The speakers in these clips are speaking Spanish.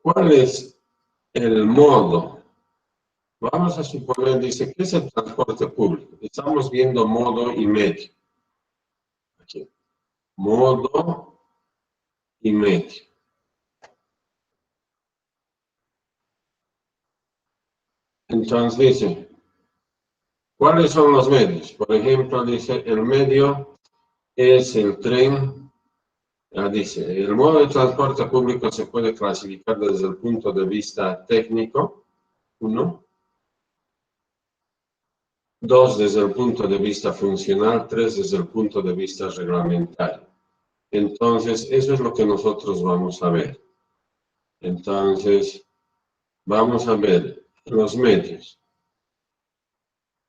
¿Cuál es el modo? Vamos a suponer, dice, ¿qué es el transporte público? Estamos viendo modo y medio. Aquí. Modo y medio. Entonces dice, ¿cuáles son los medios? Por ejemplo, dice, el medio es el tren. Dice, el modo de transporte público se puede clasificar desde el punto de vista técnico, 1. 2, desde el punto de vista funcional. 3, desde el punto de vista reglamentario. Entonces, eso es lo que nosotros vamos a ver. Entonces, vamos a ver los medios.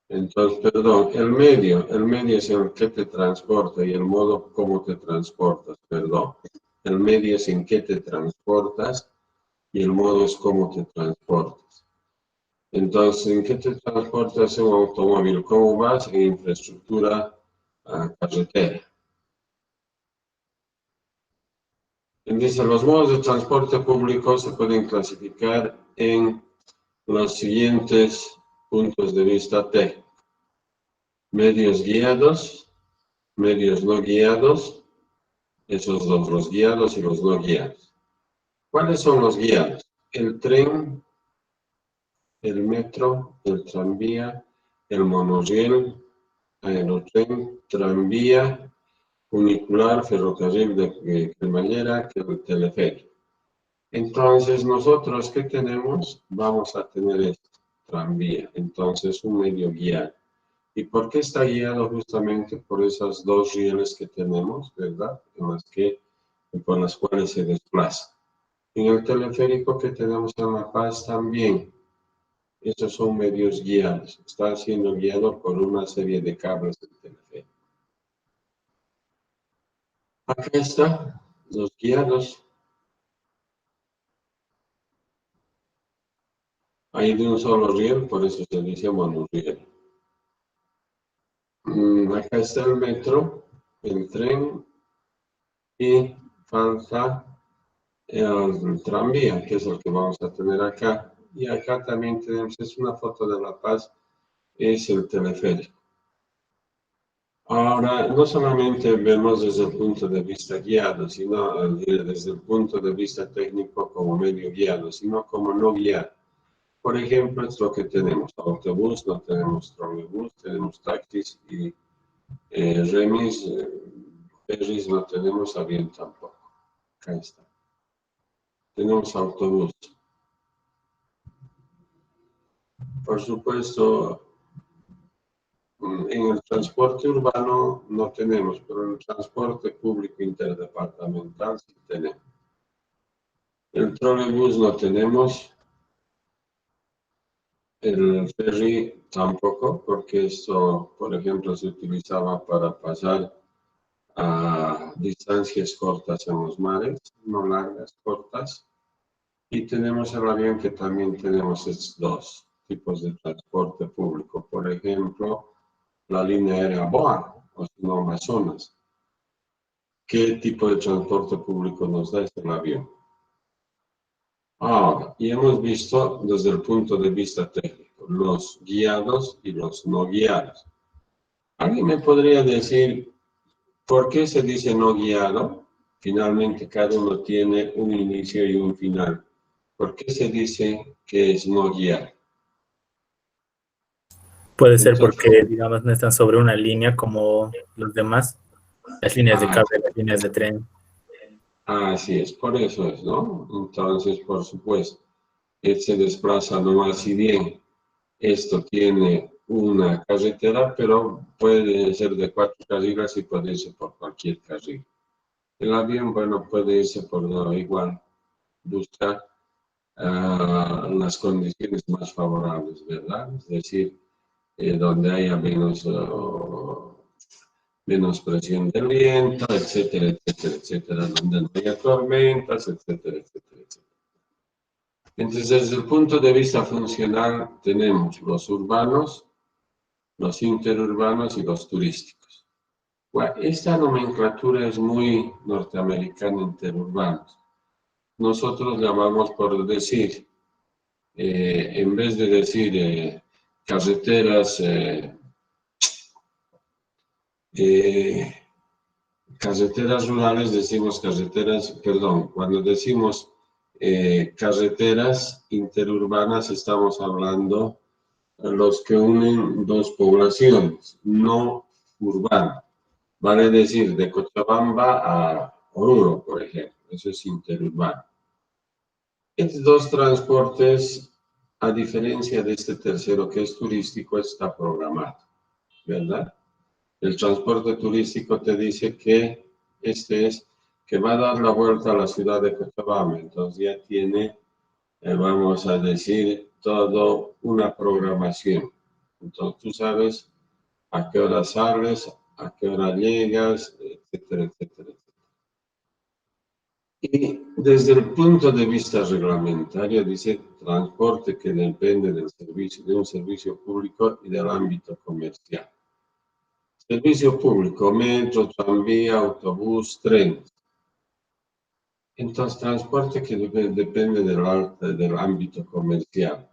Entonces, perdón, el medio es el que te transporta y el modo cómo te transportas, perdón. El medio es en qué te transportas y el modo es cómo te transportas. Entonces, ¿en qué te transportas en un automóvil? ¿Cómo vas? En infraestructura carretera. Dice, los modos de transporte público se pueden clasificar en los siguientes puntos de vista técnicos. Medios guiados, medios no guiados, esos dos, los guiados y los no guiados. ¿Cuáles son los guiados? El tren, el metro, el tranvía, el monorriel, aerotren, tranvía, funicular, ferrocarril de cremallera, el teleférico. Entonces, nosotros, ¿qué tenemos? Vamos a tener esto, tranvía. Entonces, un medio guiado. ¿Y por qué está guiado? Justamente por esas dos rieles que tenemos, ¿verdad? Por las cuales se desplaza. En el teleférico que tenemos en La Paz también, estos son medios guiados. Está siendo guiado por una serie de cables del teleférico. Acá están los guiados. Hay de un solo riel, por eso se dice monorriel. Acá está el metro, el tren y falta el tranvía, que es el que vamos a tener acá. Y acá también tenemos, es una foto de La Paz, es el teleférico. Ahora, no solamente vemos desde el punto de vista guiado, sino desde el punto de vista técnico como medio guiado, sino como no guiado. Por ejemplo, es lo que tenemos, autobús, no tenemos trolebús, tenemos taxis y remis, ferries no tenemos, avión tampoco. Acá está. Tenemos autobús. Por supuesto, en el transporte urbano no tenemos, pero en el transporte público interdepartamental sí tenemos. El trolebús no tenemos, el ferry tampoco, porque esto, por ejemplo, se utilizaba para pasar a distancias cortas en los mares, no largas, cortas. Y tenemos el avión, que también tenemos estos dos tipos de transporte público. Por ejemplo, la línea aérea BOA, o si no, Amazonas. ¿Qué tipo de transporte público nos da este avión? Ahora, y hemos visto desde el punto de vista técnico, los guiados y los no guiados. ¿Alguien me podría decir por qué se dice no guiado? Finalmente, cada uno tiene un inicio y un final. ¿Por qué se dice que es no guiado? Puede ser porque, digamos, no están sobre una línea como los demás, las líneas de cable, las líneas de tren. Así es, por eso es, ¿no? Entonces, por supuesto, se desplaza nomás, si bien esto tiene una carretera, pero puede ser de 4 carriles y puede irse por cualquier carril. El avión, bueno, puede irse por igual, buscar las condiciones más favorables, ¿verdad? Es decir, donde haya menos presión del viento, etcétera, etcétera, etcétera, donde no haya tormentas, etcétera, etcétera, etcétera. Entonces, desde el punto de vista funcional, tenemos los urbanos, los interurbanos y los turísticos. Bueno, esta nomenclatura es muy norteamericana, interurbanos. nosotros llamamos por decir, en vez de decir carreteras, carreteras rurales, decimos carreteras, perdón, cuando decimos carreteras interurbanas estamos hablando de los que unen dos poblaciones, no urbanas. Vale decir, de Cochabamba a Oruro, por ejemplo, eso es interurbano. Estos dos transportes, a diferencia de este tercero que es turístico, está programado, ¿verdad? El transporte turístico te dice que que va a dar la vuelta a la ciudad de Cochabamba, entonces ya tiene, vamos a decir, todo una programación. Entonces tú sabes a qué hora sales, a qué hora llegas, etcétera, etcétera. Y desde el punto de vista reglamentario dice transporte que depende del servicio, de un servicio público y del ámbito comercial. Servicio público, metro, tranvía, autobús, tren. Entonces, transporte que depende del ámbito comercial.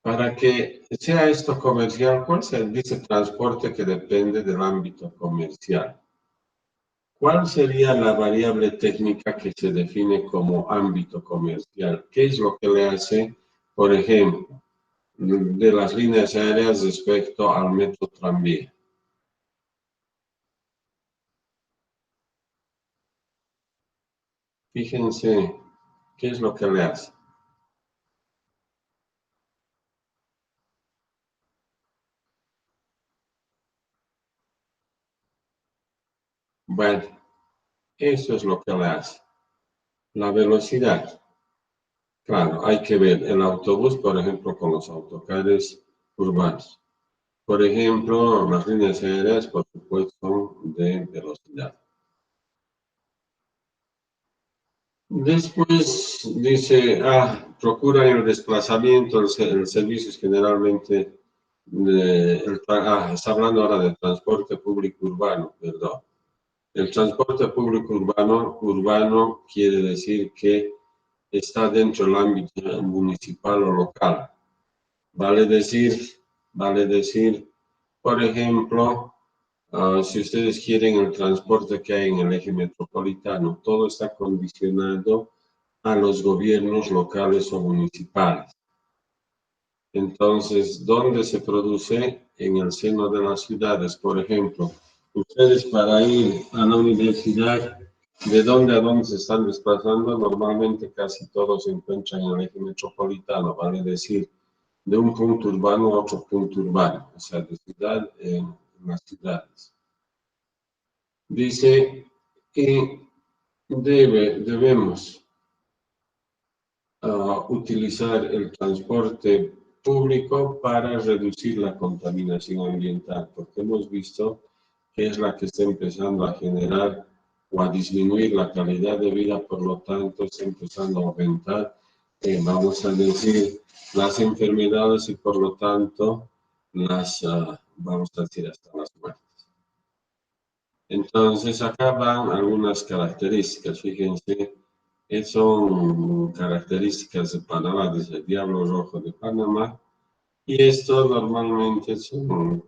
Para que sea esto comercial, ¿cuál se dice transporte que depende del ámbito comercial? ¿Cuál sería la variable técnica que se define como ámbito comercial? ¿Qué es lo que le hace, por ejemplo, de las líneas aéreas respecto al metro tranvía? Fíjense, ¿qué es lo que le hace? Bueno, eso es lo que le hace. La velocidad. Claro, hay que ver el autobús, por ejemplo, con los autocares urbanos. Por ejemplo, las líneas aéreas, por supuesto, son de velocidad. Después dice, procura el desplazamiento, el servicio es generalmente, está hablando ahora de transporte público urbano, perdón. El transporte público urbano quiere decir que está dentro del ámbito municipal o local. Vale decir, por ejemplo, si ustedes quieren el transporte que hay en el eje metropolitano, todo está condicionado a los gobiernos locales o municipales. Entonces, ¿dónde se produce? En el seno de las ciudades. Por ejemplo, ustedes para ir a la universidad, ¿de dónde a dónde se están desplazando? Normalmente casi todos se encuentran en el eje metropolitano, vale decir, de un punto urbano a otro punto urbano, o sea, de ciudad en las ciudades. Dice que debemos utilizar el transporte público para reducir la contaminación ambiental, porque hemos visto que es la que está empezando a generar o a disminuir la calidad de vida, por lo tanto está empezando a aumentar, vamos a decir, las enfermedades y por lo tanto vamos a decir, hasta las muertes. Entonces acá van algunas características, fíjense, son características de Panamá, dice el Diablo Rojo de Panamá, y esto normalmente son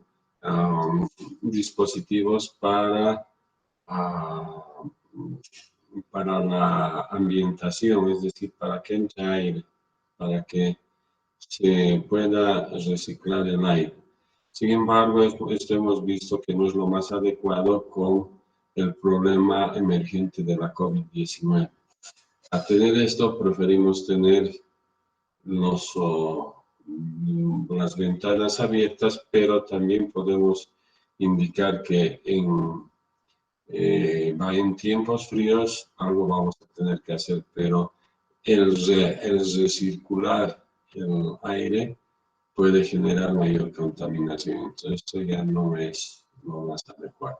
dispositivos para la ambientación, es decir, para que entre aire, para que se pueda reciclar el aire. Sin embargo, esto hemos visto que no es lo más adecuado con el problema emergente de la COVID-19. A tener esto, preferimos tener las ventanas abiertas, pero también podemos indicar que en tiempos fríos algo vamos a tener que hacer, pero el recircular el aire puede generar mayor contaminación. Entonces, esto ya no es lo más adecuado.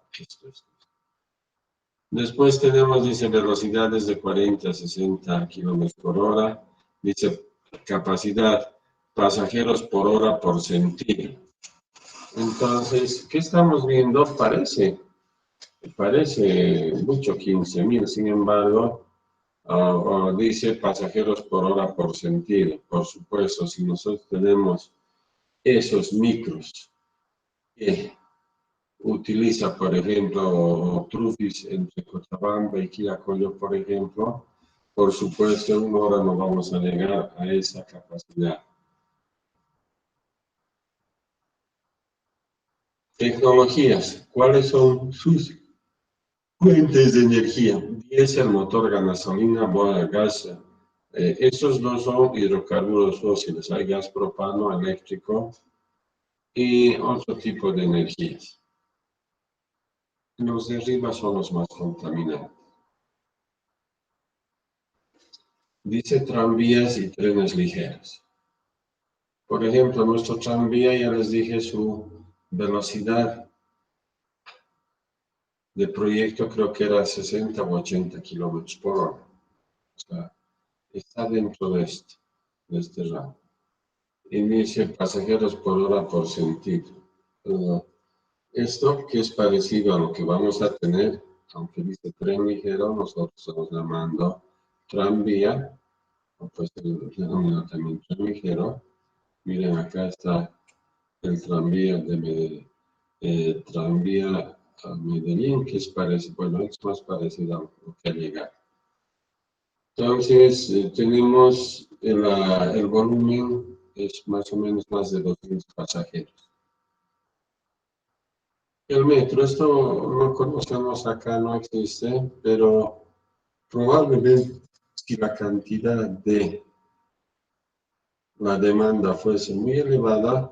Después tenemos, dice, velocidades de 40 a 60 kilómetros por hora. Dice, capacidad, pasajeros por hora por sentido. Entonces, ¿qué estamos viendo? Parece Parece mucho 15.000, sin embargo, dice pasajeros por hora por sentido. Por supuesto, si nosotros tenemos esos micros que utiliza, por ejemplo, Trufis entre Cochabamba y Quillacollo, por ejemplo, por supuesto, en una hora no vamos a llegar a esa capacidad. Tecnologías, ¿cuáles son sus fuentes de energía? Diésel, motor, gasolina, gas. Estos no son hidrocarburos fósiles, hay gas propano, eléctrico y otro tipo de energías. Los de arriba son los más contaminantes. Dice tranvías y trenes ligeros. Por ejemplo, nuestro tranvía, ya les dije, su velocidad de proyecto creo que era 60 o 80 kilómetros por hora. O sea, está dentro de este rango. Y dice pasajeros por hora por sentido. Esto que es parecido a lo que vamos a tener, aunque dice tren ligero, nosotros estamos llamando tranvía, o pues se denomina también tren ligero. Miren, acá está el tranvía tranvía a Medellín, que es parecido, bueno, es más parecido a lo que ha llegado. Entonces, tenemos el volumen, es más o menos más de 200 pasajeros. El metro, esto no conocemos acá, no existe, pero probablemente si la cantidad de la demanda fuese muy elevada,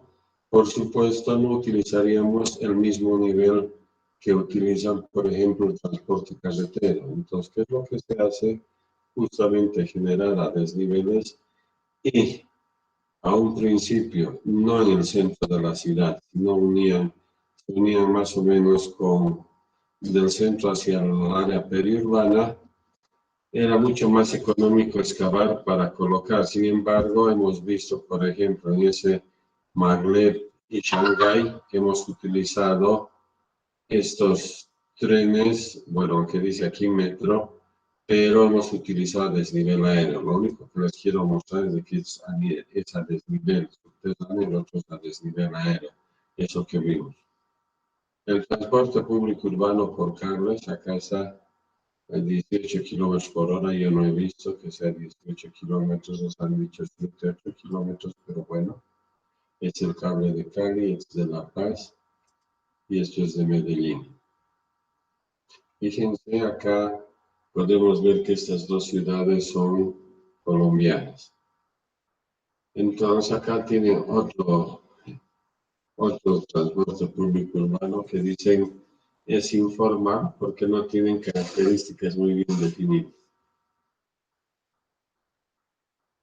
por supuesto no utilizaríamos el mismo nivel que utilizan, por ejemplo, el transporte carretero. Entonces, ¿qué es lo que se hace? Justamente generar a desniveles y a un principio, no en el centro de la ciudad, sino se unían más o menos del centro hacia el área periurbana. Era mucho más económico excavar para colocar. Sin embargo, hemos visto, por ejemplo, en ese Maglev y Shanghái, que hemos utilizado estos trenes, bueno, aunque dice aquí metro, pero hemos utilizado desnivel aéreo. Lo único que les quiero mostrar es que es a desnivel subterráneo y el otro es a desnivel aéreo. Eso que vimos. El transporte público urbano por cables, acá está a 18 kilómetros por hora. Yo no he visto que sea 18 kilómetros, nos han dicho 7, 8 kilómetros, pero bueno, es el cable de Cali, es de La Paz y esto es de Medellín. Fíjense, acá podemos ver que estas dos ciudades son colombianas. Entonces acá tienen otro transporte público urbano que dicen es informal porque no tienen características muy bien definidas.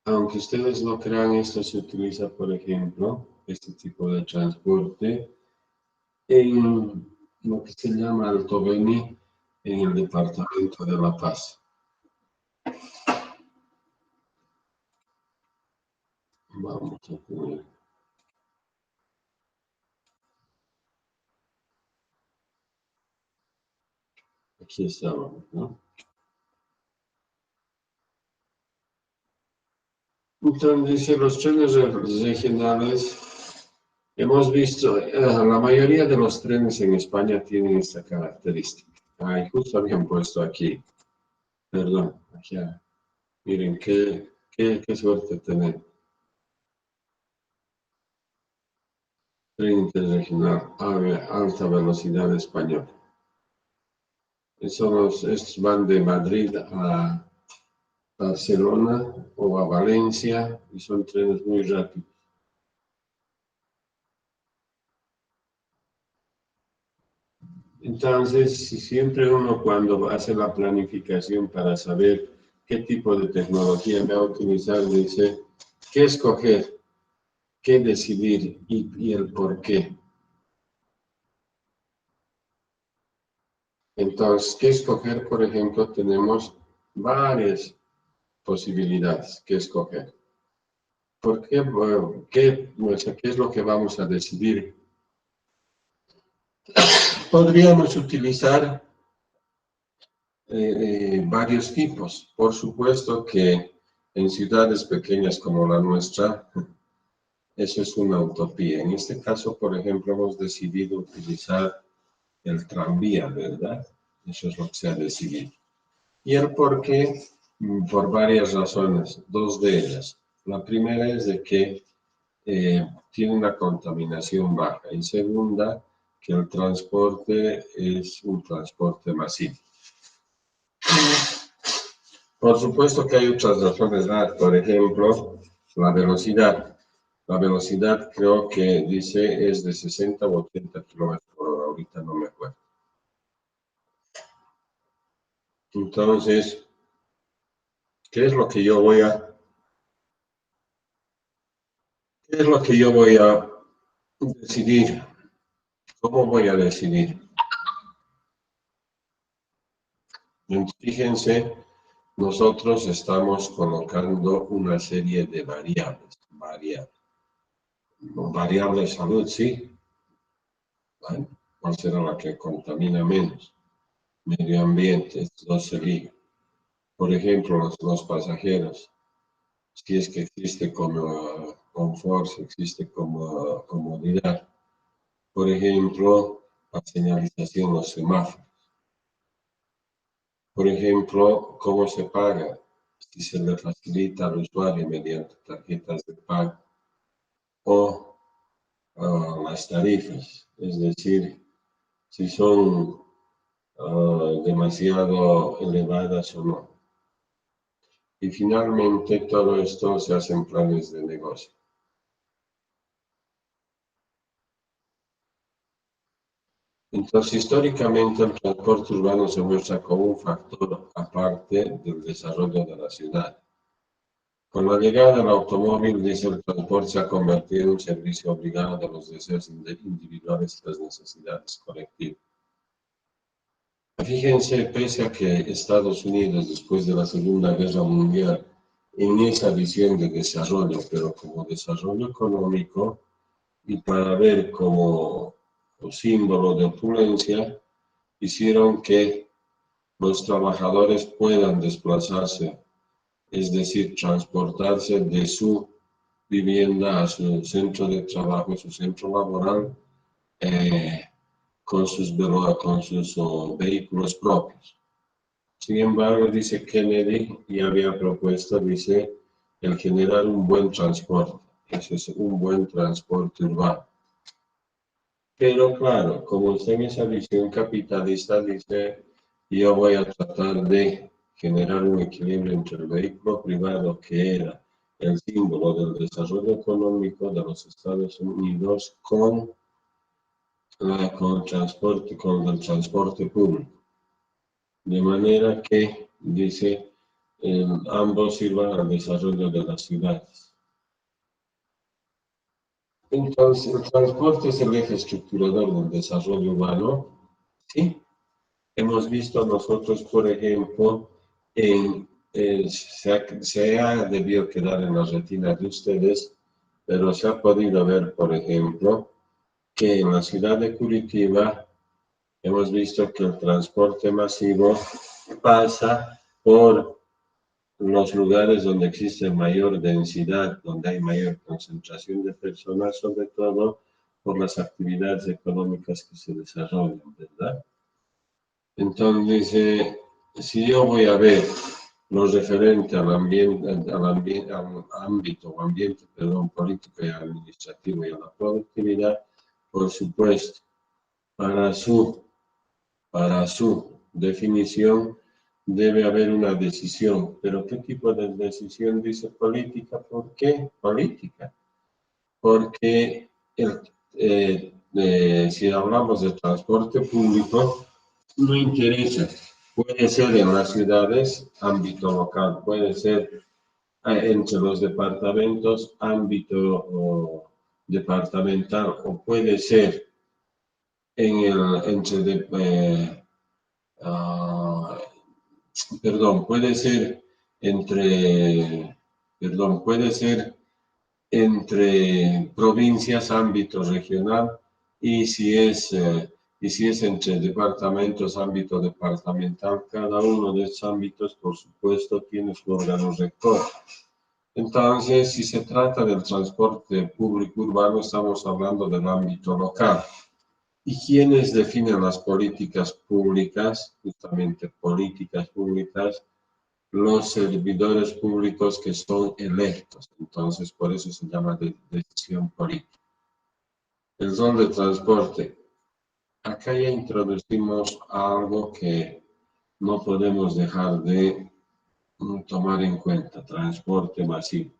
Aunque ustedes no crean, esto se utiliza, por ejemplo, este tipo de transporte en lo que se llama Alto Beni, en el departamento de La Paz. Vamos a poner. Aquí estábamos, ¿no? Entonces, los trenes regionales, hemos visto, la mayoría de los trenes en España tienen esta característica. Ay, justo habían puesto aquí, perdón, aquí, miren, qué suerte tener. Tren interregional, alta velocidad español. Estos van de Madrid a Barcelona o a Valencia y son trenes muy rápidos. Entonces, siempre uno cuando hace la planificación para saber qué tipo de tecnología va a utilizar, dice, ¿qué escoger? ¿Qué decidir? Y el por qué. Entonces, ¿qué escoger? Por ejemplo, tenemos varias posibilidades que escoger. ¿Por qué? Bueno, ¿qué es lo que vamos a decidir? Podríamos utilizar varios tipos. Por supuesto que en ciudades pequeñas como la nuestra, eso es una utopía. En este caso, por ejemplo, hemos decidido utilizar el tranvía, ¿verdad? Eso es lo que se ha decidido. Y el por qué, por varias razones, dos de ellas. La primera es de que tiene una contaminación baja y segunda, que el transporte es un transporte masivo. Por supuesto que hay otras razones más, por ejemplo, la velocidad. La velocidad creo que dice es de 60 o 80 kilómetros por hora, ahorita no me acuerdo. Entonces, ¿qué es lo que yo voy a decidir? ¿Cómo voy a decidir? Fíjense, nosotros estamos colocando una serie de variables. Variable de salud, sí. ¿Vale? ¿Cuál será la que contamina menos? Medio ambiente, esto se liga. Por ejemplo, los pasajeros. Si es que existe como confort, si existe como comodidad. Por ejemplo, la señalización, los semáforos. Por ejemplo, cómo se paga, si se le facilita al usuario mediante tarjetas de pago o las tarifas, es decir, si son demasiado elevadas o no. Y finalmente todo esto se hace en planes de negocio. Entonces, históricamente el transporte urbano se muestra como un factor aparte del desarrollo de la ciudad. Con la llegada del automóvil, dice, el transporte se ha convertido en un servicio obligado de los deseos individuales y las necesidades colectivas. Fíjense, pese a que Estados Unidos, después de la Segunda Guerra Mundial, en esa visión de desarrollo, pero como desarrollo económico, y para ver como símbolo de opulencia, hicieron que los trabajadores puedan desplazarse, es decir, transportarse de su vivienda a su centro de trabajo, su centro laboral, con sus vehículos propios. Sin embargo, dice Kennedy, y había propuesto, dice, el generar un buen transporte, ese es un buen transporte urbano. Pero claro, como está en esa visión capitalista, dice, yo voy a tratar de generar un equilibrio entre el vehículo privado, que era el símbolo del desarrollo económico de los Estados Unidos, con el transporte público. De manera que, dice, ambos sirvan al desarrollo de las ciudades. Entonces, el transporte es el eje estructurador del desarrollo urbano, ¿sí? Hemos visto nosotros, por ejemplo, se ha debido quedar en la retina de ustedes, pero se ha podido ver, por ejemplo, que en la ciudad de Curitiba hemos visto que el transporte masivo pasa por los lugares donde existe mayor densidad, donde hay mayor concentración de personas, sobre todo por las actividades económicas que se desarrollan, ¿verdad? Entonces, si yo voy a ver lo referente al ámbito político y administrativo y a la productividad, por supuesto, para su definición debe haber una decisión. ¿Pero qué tipo de decisión dice política? ¿Por qué política? Porque si hablamos de transporte público, no interesa. Puede ser en las ciudades, ámbito local, puede ser entre los departamentos, ámbito departamental, o puede ser puede ser puede ser entre provincias, ámbito regional, y si es Y si es entre departamentos, ámbito departamental, cada uno de esos ámbitos, por supuesto, tiene su órgano rector. Entonces, si se trata del transporte público urbano, estamos hablando del ámbito local. ¿Y quiénes definen las políticas públicas? Justamente políticas públicas, los servidores públicos que son electos. Entonces, por eso se llama decisión política. El rol de transporte. Acá ya introducimos algo que no podemos dejar de tomar en cuenta, transporte masivo.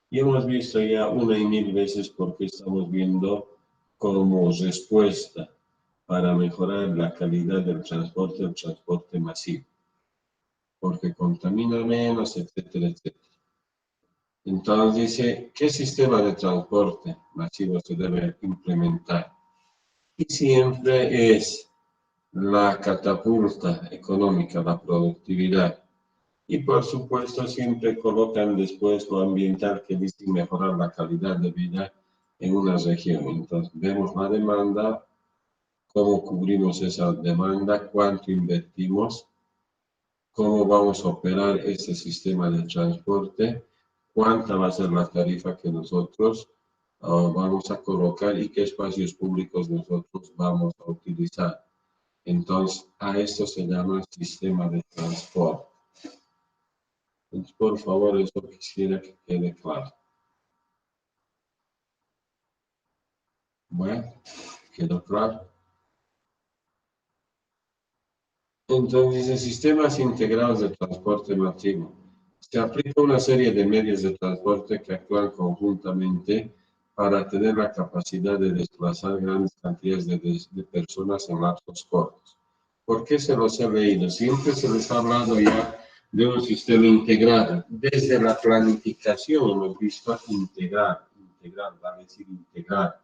Y hemos visto ya una y mil veces porque estamos viendo como respuesta para mejorar la calidad del transporte, el transporte masivo, porque contamina menos, etcétera, etcétera. Entonces dice, ¿qué sistema de transporte masivo se debe implementar? Y siempre es la catapulta económica, la productividad. Y por supuesto siempre colocan después lo ambiental que dice mejorar la calidad de vida en una región. Entonces vemos la demanda, cómo cubrimos esa demanda, cuánto invertimos, cómo vamos a operar ese sistema de transporte, cuánta va a ser la tarifa que nosotros vamos a colocar y qué espacios públicos nosotros vamos a utilizar. Entonces, a esto se llama sistema de transporte. Entonces, por favor, eso quisiera que quede claro. Bueno, ¿quedó claro? Entonces, dice sistemas integrados de transporte masivo. Se aplica una serie de medios de transporte que actúan conjuntamente para tener la capacidad de desplazar grandes cantidades de personas en lapsos cortos. ¿Por qué se los he leído? Siempre se les ha hablado ya de un sistema integrado. Desde la planificación hemos visto integrar, vale decir integrar.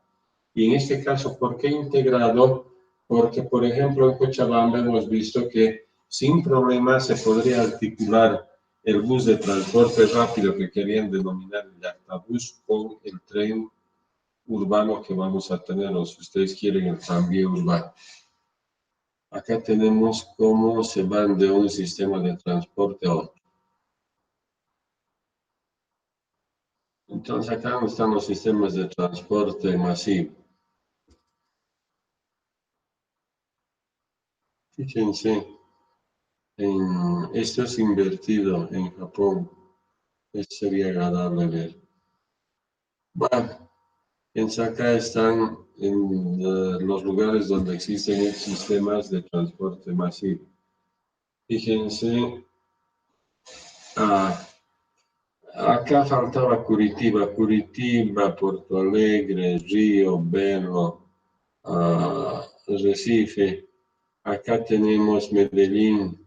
Y en este caso, ¿por qué integrado? Porque, por ejemplo, en Cochabamba hemos visto que sin problemas se podría articular el bus de transporte rápido que querían denominar el Yactabús con el tren urbano que vamos a tener, o si ustedes quieren, el tranvía urbano. Acá tenemos cómo se van de un sistema de transporte a otro. Entonces, acá están los sistemas de transporte masivo. Fíjense. Esto es invertido en Japón. Esto sería agradable ver. Bueno, acá están en los lugares donde existen sistemas de transporte masivo. Fíjense, acá faltaba Curitiba, Porto Alegre, Río, Belo, Recife. Acá tenemos Medellín.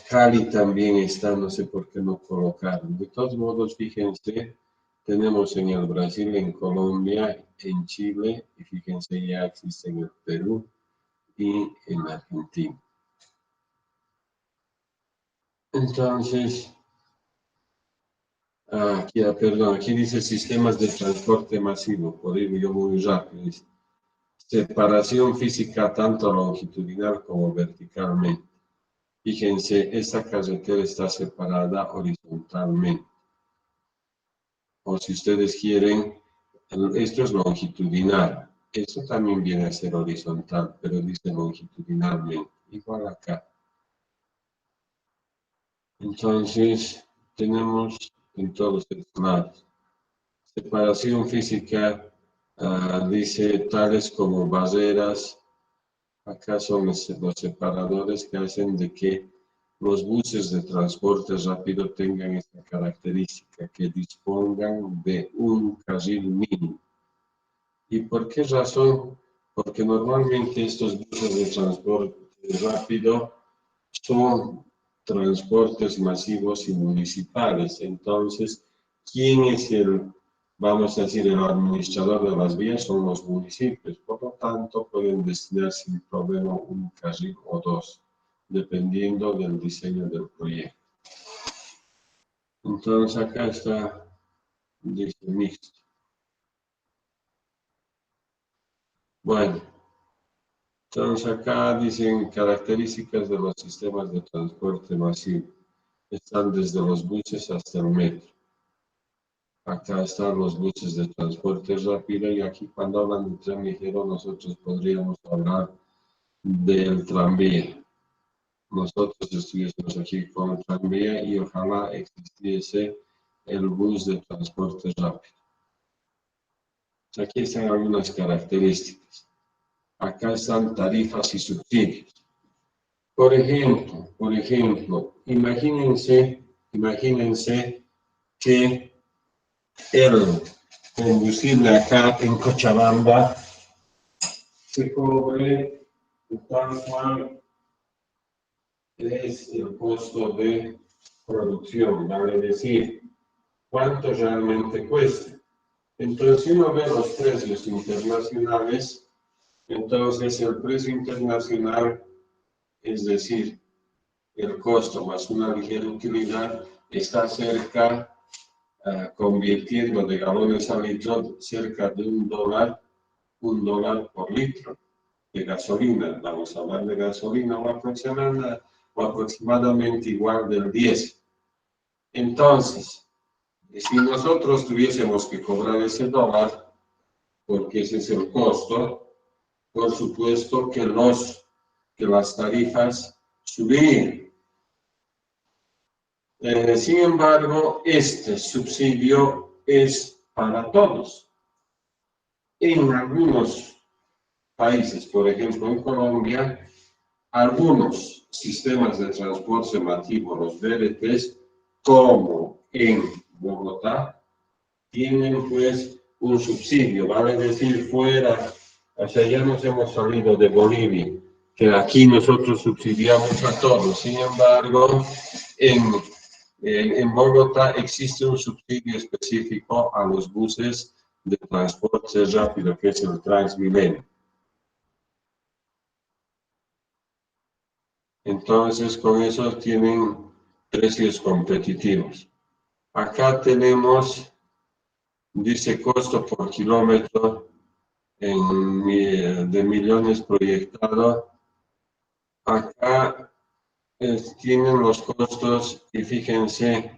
Cali también está, no sé por qué no colocaron. De todos modos, fíjense, tenemos en el Brasil, en Colombia, en Chile, y fíjense, ya existe en el Perú y en Argentina. Entonces, aquí dice sistemas de transporte masivo, por ir yo muy rápido. Dice, separación física tanto longitudinal como verticalmente. Fíjense, esta carretera está separada horizontalmente. O si ustedes quieren, esto es longitudinal. Esto también viene a ser horizontal, pero dice longitudinalmente. Igual acá. Entonces, tenemos en todos estos lados. Separación física, dice tales como barreras. Acá son los separadores que hacen de que los buses de transporte rápido tengan esta característica, que dispongan de un carril mínimo. ¿Y por qué razón? Porque normalmente estos buses de transporte rápido son transportes masivos y municipales. Entonces, ¿quién es vamos a decir, el administrador de las vías? Son los municipios. Por lo tanto, pueden destinar sin problema un carril o dos, dependiendo del diseño del proyecto. Entonces, acá está, dice mixto. Bueno, Entonces acá dicen características de los sistemas de transporte masivo. Están desde los buses hasta el metro. Acá están los buses de transporte rápido y aquí cuando hablan de tren ligero nosotros podríamos hablar del tranvía. Nosotros estuviésemos aquí con el tranvía y ojalá existiese el bus de transporte rápido. Aquí están algunas características. Acá están tarifas y subsidios. Por ejemplo, imagínense que el combustible acá en Cochabamba se cobre tal cual es el costo de producción, vale decir, cuánto realmente cuesta. Entonces, si uno ve los precios internacionales, entonces el precio internacional, es decir, el costo más una ligera utilidad, está cerca, convirtiendo de galones a litro, cerca de $1 por litro de gasolina. Vamos a hablar de gasolina o aproximadamente igual del 10. Entonces, si nosotros tuviésemos que cobrar ese dólar, porque ese es el costo, por supuesto que las tarifas subirían. Sin embargo, este subsidio es para todos. En algunos países, por ejemplo en Colombia, algunos sistemas de transporte masivo, los BRTs, como en Bogotá, tienen pues un subsidio, vale decir fuera, o sea, ya nos hemos salido de Bolivia, que aquí nosotros subsidiamos a todos, sin embargo, en Bogotá existe un subsidio específico a los buses de transporte rápido, que es el Transmilenio. Entonces, con eso tienen precios competitivos. Acá tenemos, dice costo por kilómetro de millones proyectado. Acá tienen los costos y fíjense,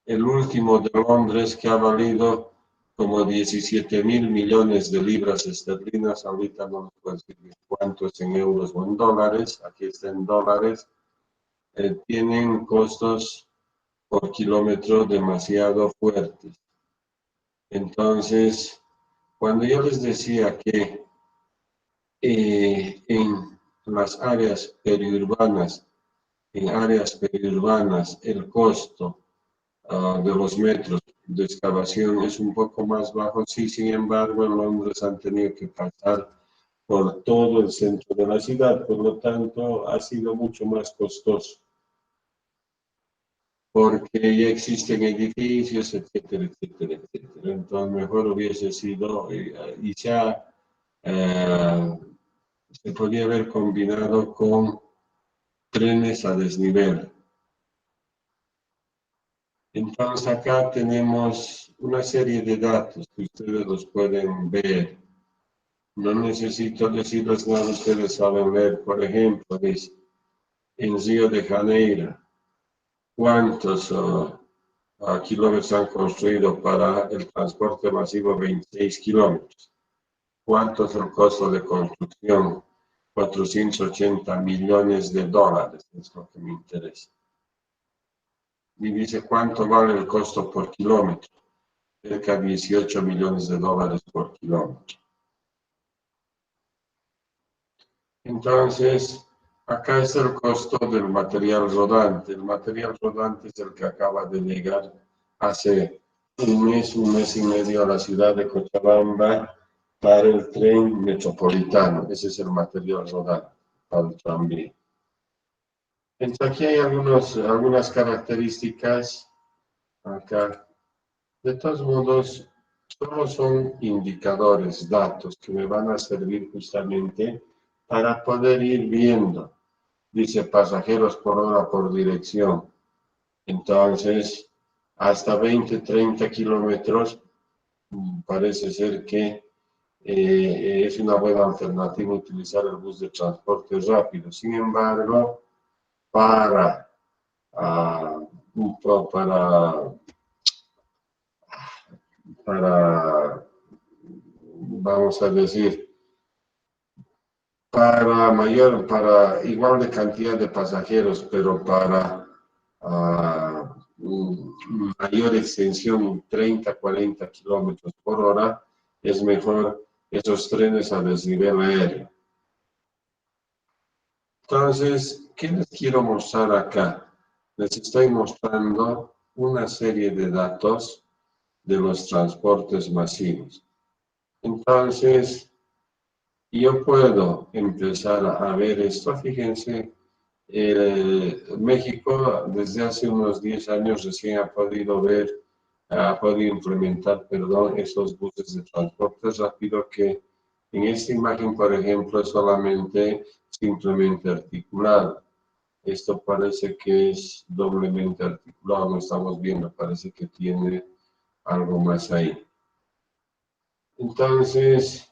el último de Londres que ha valido como 17.000 millones de libras esterlinas, ahorita no les puedo decir cuánto es en euros o en dólares, aquí está en dólares, tienen costos por kilómetro demasiado fuertes. Entonces, cuando yo les decía que en las áreas periurbanas, el costo de los metros de excavación es un poco más bajo, sí, sin embargo, en Londres han tenido que pasar por todo el centro de la ciudad, por lo tanto, ha sido mucho más costoso, porque ya existen edificios, etcétera, etcétera, etcétera. Entonces, mejor hubiese sido, y ya se podía haber combinado con trenes a desnivel. Entonces acá tenemos una serie de datos que ustedes los pueden ver. No necesito decirles nada, ustedes saben ver. Por ejemplo, dice, en Río de Janeiro, ¿cuántos kilómetros han construido para el transporte masivo? 26 kilómetros. ¿Cuánto es el costo de construcción? 480 millones de dólares, es lo que me interesa. Y dice, ¿cuánto vale el costo por kilómetro? Cerca de 18 millones de dólares por kilómetro. Entonces, acá es el costo del material rodante. El material rodante es el que acaba de llegar hace un mes y medio a la ciudad de Cochabamba para el tren metropolitano. Ese es el material rodante para el tranvía. Entonces, aquí hay algunas características. Acá, de todos modos, solo son indicadores, datos que me van a servir justamente para poder ir viendo. Dice pasajeros por hora por dirección. Entonces, hasta 20, 30 kilómetros, parece ser que es una buena alternativa utilizar el bus de transporte rápido. Sin embargo, para, vamos a decir, para igual de cantidad de pasajeros, pero para mayor extensión, 30, 40 kilómetros por hora, es mejor esos trenes a desnivel aéreo. Entonces, ¿qué les quiero mostrar acá? Les estoy mostrando una serie de datos de los transportes masivos. Entonces, yo puedo empezar a ver esto. Fíjense, México desde hace unos 10 años recién ha podido implementar, esos buses de transporte rápido que en esta imagen, por ejemplo, es solamente simplemente articulado. Esto parece que es doblemente articulado, no estamos viendo, parece que tiene algo más ahí. Entonces,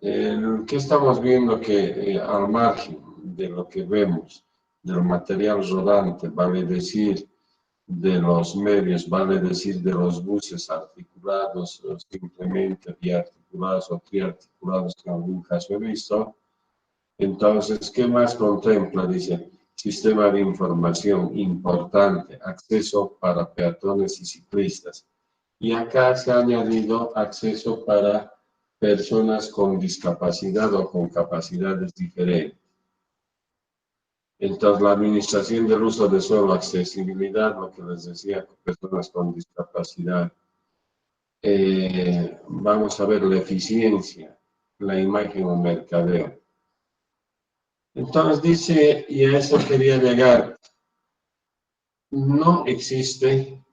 ¿qué estamos viendo? Que al margen de lo que vemos, del material rodante, vale decir, de los medios, vale decir, de los buses articulados, o simplemente biarticulados o triarticulados, que en algún caso he visto. Entonces, ¿qué más contempla? Dice, sistema de información importante, acceso para peatones y ciclistas. Y acá se ha añadido acceso para personas con discapacidad o con capacidades diferentes. Entonces, la administración del uso de suelo, accesibilidad, lo que les decía, personas con discapacidad. Vamos a ver la eficiencia, la imagen o mercadeo. Entonces dice, y a eso quería llegar, no existe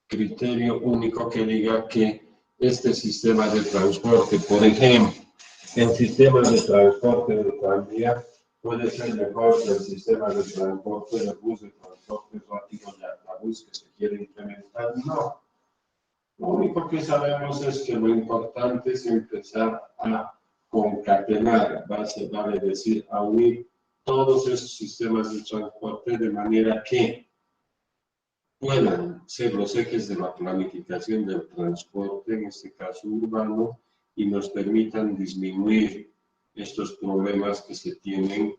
criterio único que diga que este sistema de transporte, por ejemplo, el sistema de transporte de tranvía puede ser mejor que el sistema de transporte de bus de transporte rápido de autobús que se quiere implementar. No. Lo único que sabemos es que lo importante es empezar a concatenar, vale decir, a unir todos esos sistemas de transporte de manera que puedan ser los ejes de la planificación del transporte, en este caso urbano, y nos permitan disminuir estos problemas que se tienen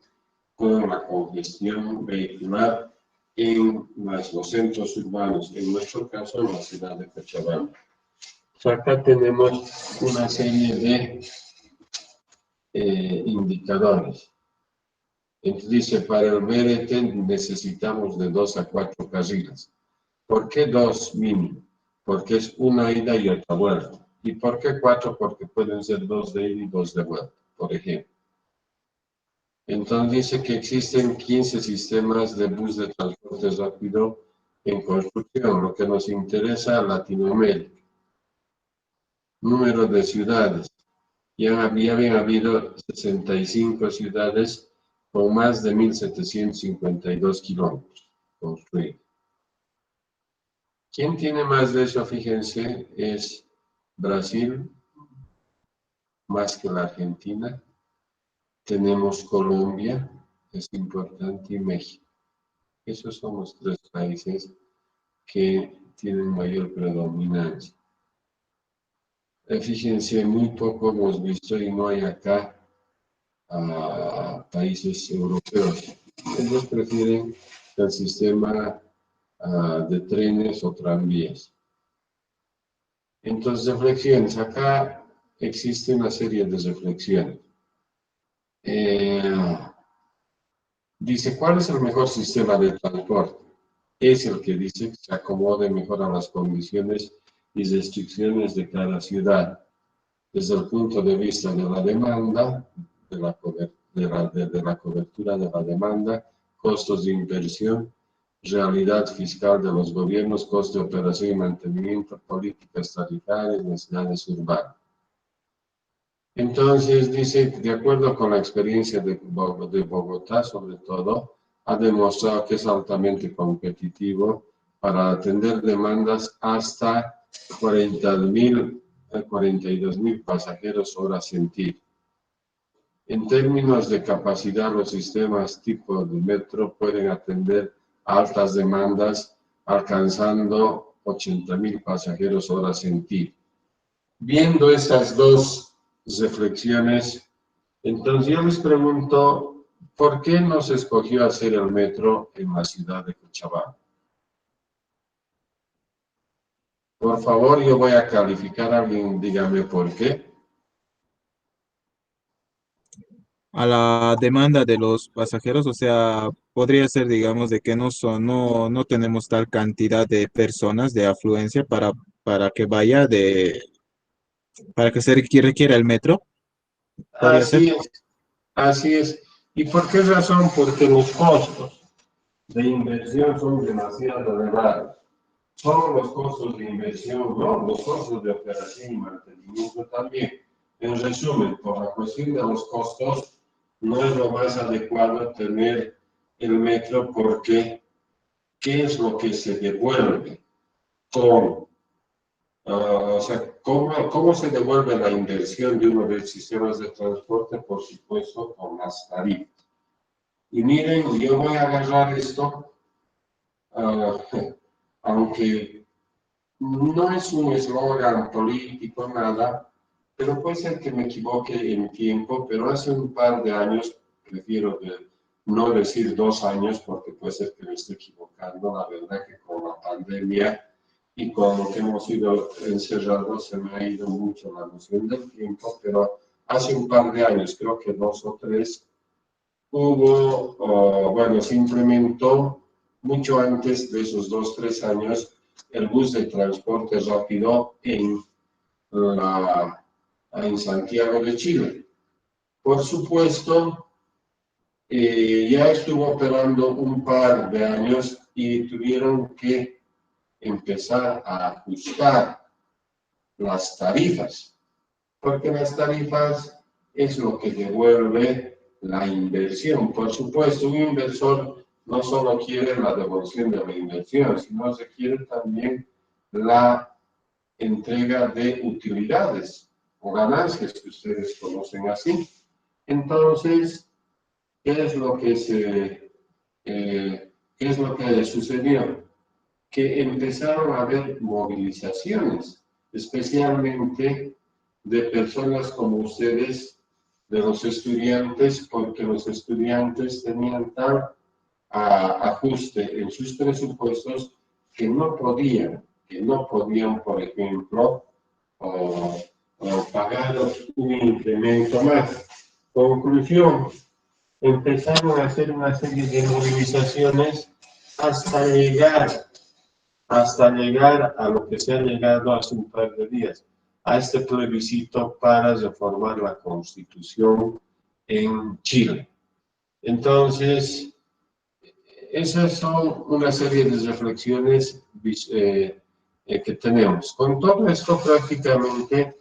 con la congestión vehicular en los centros urbanos, en nuestro caso en la ciudad de Cochabamba. Acá tenemos una serie de indicadores. Entonces dice, para el BRT necesitamos de 2 a 4 carriles. ¿Por qué 2 mínimo? Porque es una ida y otra vuelta. ¿Y por qué 4? Porque pueden ser 2 de ida y 2 de vuelta, por ejemplo. Entonces dice que existen 15 sistemas de bus de transporte rápido en construcción, lo que nos interesa a Latinoamérica. Número de ciudades. Ya habían habido 65 ciudades con más de 1.752 kilómetros construidos. ¿Quién tiene más de eso? Fíjense, es Brasil, más que la Argentina. Tenemos Colombia, es importante, y México. Esos son los 3 países que tienen mayor predominancia. Fíjense, muy poco hemos visto y no hay acá a países europeos. Ellos prefieren el sistema de trenes o tranvías. Entonces, reflexiones. Acá existe una serie de reflexiones. Dice, ¿cuál es el mejor sistema de transporte? Es el que dice que se acomode mejor a las condiciones y restricciones de cada ciudad, desde el punto de vista de la demanda, de la cobertura de la demanda, costos de inversión, realidad fiscal de los gobiernos, costos de operación y mantenimiento, políticas tarifarias, necesidades urbanas. Entonces dice, de acuerdo con la experiencia de Bogotá, sobre todo, ha demostrado que es altamente competitivo para atender demandas hasta 40.000 42.000 pasajeros hora sentido. En términos de capacidad, los sistemas tipo de metro pueden atender altas demandas, alcanzando 80.000 pasajeros hora sentido. Viendo estas dos reflexiones, entonces yo les pregunto, ¿por qué no se escogió hacer el metro en la ciudad de Cochabamba? Por favor, yo voy a calificar a alguien, dígame por qué. A la demanda de los pasajeros, o sea, podría ser, digamos, de que no tenemos tal cantidad de personas de afluencia para que para que se requiera el metro, podría ser. Así es, así es. ¿Y por qué razón? Porque los costos de inversión son demasiado elevados. Son los costos de inversión, ¿no? Los costos de operación y mantenimiento también. En resumen, por la cuestión de los costos, no es lo más adecuado tener el metro porque ¿qué es lo que se devuelve con, o sea, cómo se devuelve la inversión de uno de los sistemas de transporte? Por supuesto, con las tarifas. Y miren, yo voy a agarrar esto, aunque no es un eslogan político, nada, pero puede ser que me equivoque en tiempo, pero hace un par de años, prefiero no decir 2 años, porque puede ser que me esté equivocando, la verdad que con la pandemia y con lo que hemos ido encerrados se me ha ido mucho la noción del tiempo, pero hace un par de años, creo que 2 o 3, bueno, se implementó mucho antes de esos 2 o 3 años el bus de transporte rápido en Santiago de Chile. Por supuesto, ya estuvo operando un par de años y tuvieron que empezar a ajustar las tarifas, porque las tarifas es lo que devuelve la inversión. Por supuesto, un inversor no solo quiere la devolución de la inversión, sino se quiere también la entrega de utilidades o ganancias que ustedes conocen así. Entonces, ¿qué es lo que qué es lo que sucedió? Que empezaron a haber movilizaciones, especialmente de personas como ustedes, de los estudiantes, porque los estudiantes tenían tal ajuste en sus presupuestos que no podían, por ejemplo, pagar un incremento más. Conclusión, empezaron a hacer una serie de movilizaciones hasta llegar a lo que se ha llegado hace un par de días, a este plebiscito para reformar la Constitución en Chile. Entonces, esas son una serie de reflexiones que tenemos. Con todo esto, prácticamente,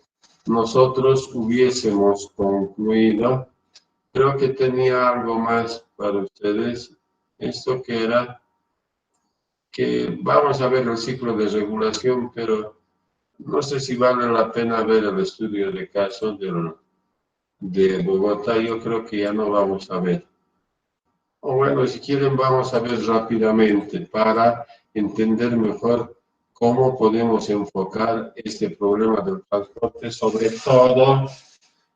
nosotros hubiésemos concluido. Creo que tenía algo más para ustedes. Esto que era que vamos a ver el ciclo de regulación, pero no sé si vale la pena ver el estudio de caso de Bogotá. Yo creo que ya no vamos a ver. O bueno, si quieren vamos a ver rápidamente para entender mejor cómo podemos enfocar este problema del transporte, sobre todo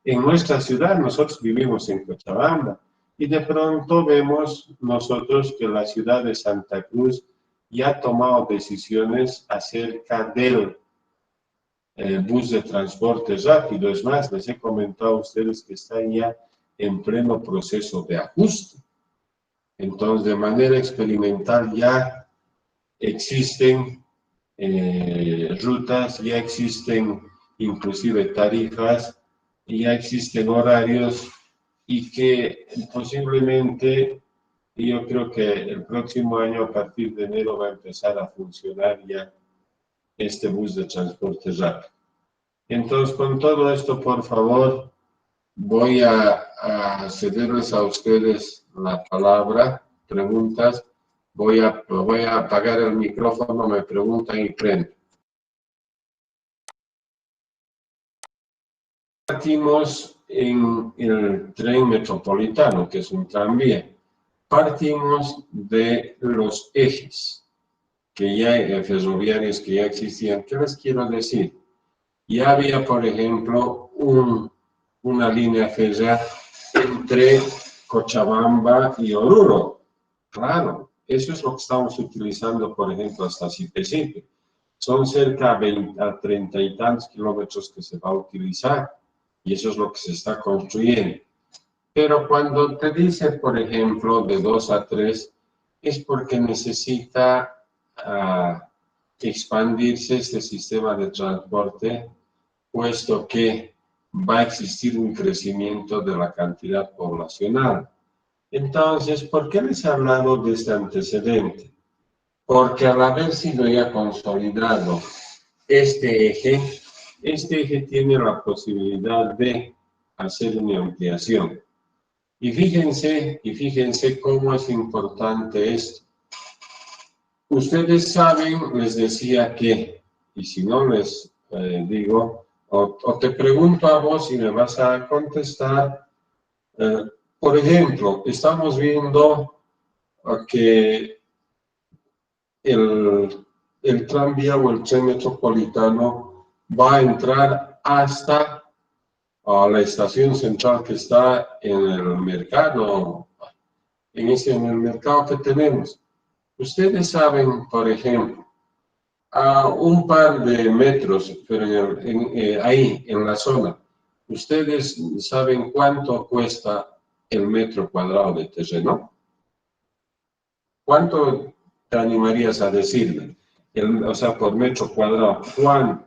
en nuestra ciudad. Nosotros vivimos en Cochabamba y de pronto vemos nosotros que la ciudad de Santa Cruz ya ha tomado decisiones acerca del bus de transporte rápido. Es más, les he comentado a ustedes que están ya en pleno proceso de ajuste. Entonces, de manera experimental ya existen rutas, ya existen inclusive tarifas, ya existen horarios y que posiblemente yo creo que el próximo año, a partir de enero, va a empezar a funcionar ya este bus de transporte rápido. Entonces, con todo esto, por favor, voy a cederles a ustedes la palabra. Preguntas. Voy a apagar el micrófono, me preguntan y prendo. partimos en el tren metropolitano, que es un tranvía. Partimos de los ejes que ya, ferroviarios que ya existían. ¿Qué les quiero decir? Ya había, por ejemplo, una línea férrea entre Cochabamba y Oruro. Claro, eso es lo que estamos utilizando, por ejemplo, hasta Sipe. Son cerca de 30 y tantos kilómetros que se va a utilizar y eso es lo que se está construyendo. Pero cuando te dice, por ejemplo, de 2 a 3, es porque necesita expandirse este sistema de transporte, puesto que va a existir un crecimiento de la cantidad poblacional. Entonces, ¿por qué les he hablado de este antecedente? Porque al haber sido ya consolidado este eje tiene la posibilidad de hacer una ampliación. Y fíjense cómo es importante esto. Ustedes saben, les decía que, y si no les digo, o te pregunto a vos y me vas a contestar, por ejemplo, estamos viendo que el tranvía o el tren metropolitano va a entrar hasta la estación central que está en el mercado, en el mercado que tenemos. Ustedes saben, por ejemplo, a un par de metros, pero ahí, en la zona, ¿ustedes saben cuánto cuesta el metro cuadrado de terreno? ¿Cuánto te animarías a decirme? O sea, por metro cuadrado, ¿cuánto?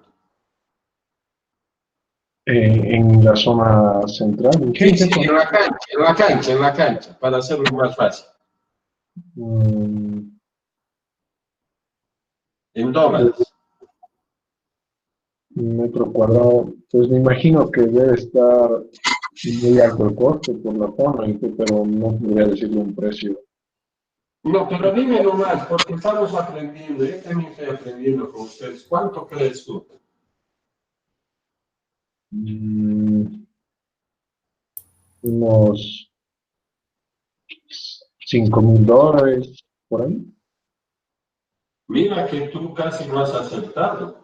En la zona central, ¿en qué? Sí, en la cancha, para hacerlo más fácil. Mm, En dólares. metro cuadrado, pues me imagino que debe estar muy alto el costo por la zona, pero no podría decirle un precio. No, pero dime nomás, porque estamos aprendiendo, yo también estoy aprendiendo con ustedes. ¿Cuánto crees tú? Mm, unos $5,000 por ahí. Mira que tú casi lo has acertado.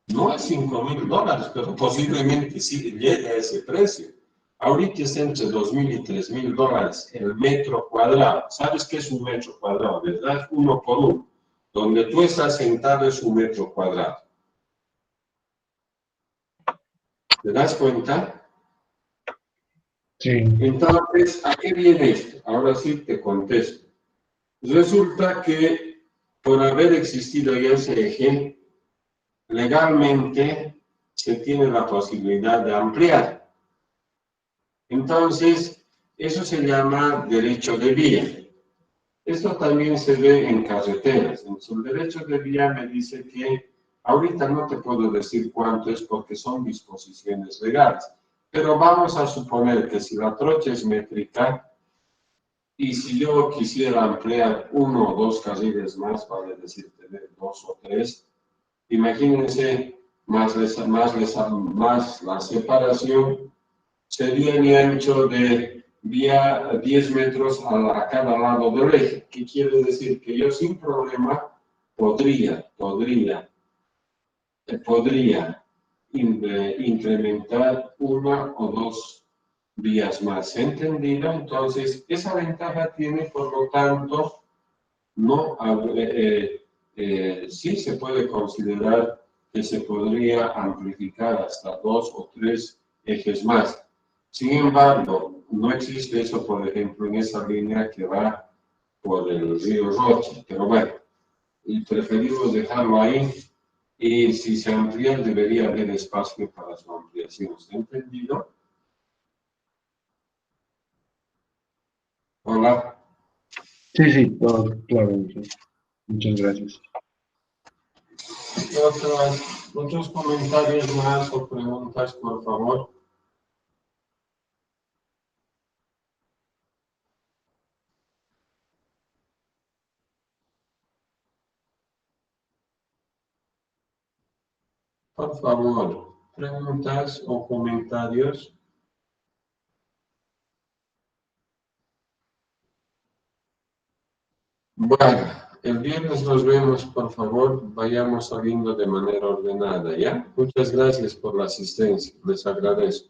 No es $5,000, pero posiblemente sí llegue a ese precio. Ahorita es entre $2,000 y $3,000 el metro cuadrado. ¿Sabes qué es un metro cuadrado, verdad? Uno por uno. Donde tú estás sentado es un metro cuadrado. ¿Te das cuenta? Sí. Entonces, ¿a qué viene esto? Ahora sí te contesto. Resulta que por haber existido ya ese eje, legalmente se tiene la posibilidad de ampliar. Entonces, eso se llama derecho de vía. Esto también se ve en carreteras. Entonces, el derecho de vía me dice que ahorita no te puedo decir cuánto es porque son disposiciones legales, pero vamos a suponer que si la trocha es métrica y si yo quisiera ampliar uno o dos carriles más, vale decir tener dos o tres, imagínense más la separación sería mi ancho de vía 10 metros a cada lado del eje. ¿Qué quiere decir? Que yo sin problema podría incrementar una o dos vías más. ¿Entendido? Entonces, esa ventaja tiene, por lo tanto, no, sí se puede considerar que se podría amplificar hasta dos o tres ejes más. Sin embargo, no existe eso, por ejemplo, en esa línea que va por el río Rocha, pero bueno, y preferimos dejarlo ahí y si se amplía debería haber espacio para su ampliación. ¿Está entendido? Hola. Sí, todo claro. Sí. Muchas gracias. Otros comentarios más o preguntas, por favor. Por favor. preguntas o comentarios? Bueno, el viernes nos vemos, por favor, vayamos saliendo de manera ordenada, ¿ya? Muchas gracias por la asistencia, les agradezco.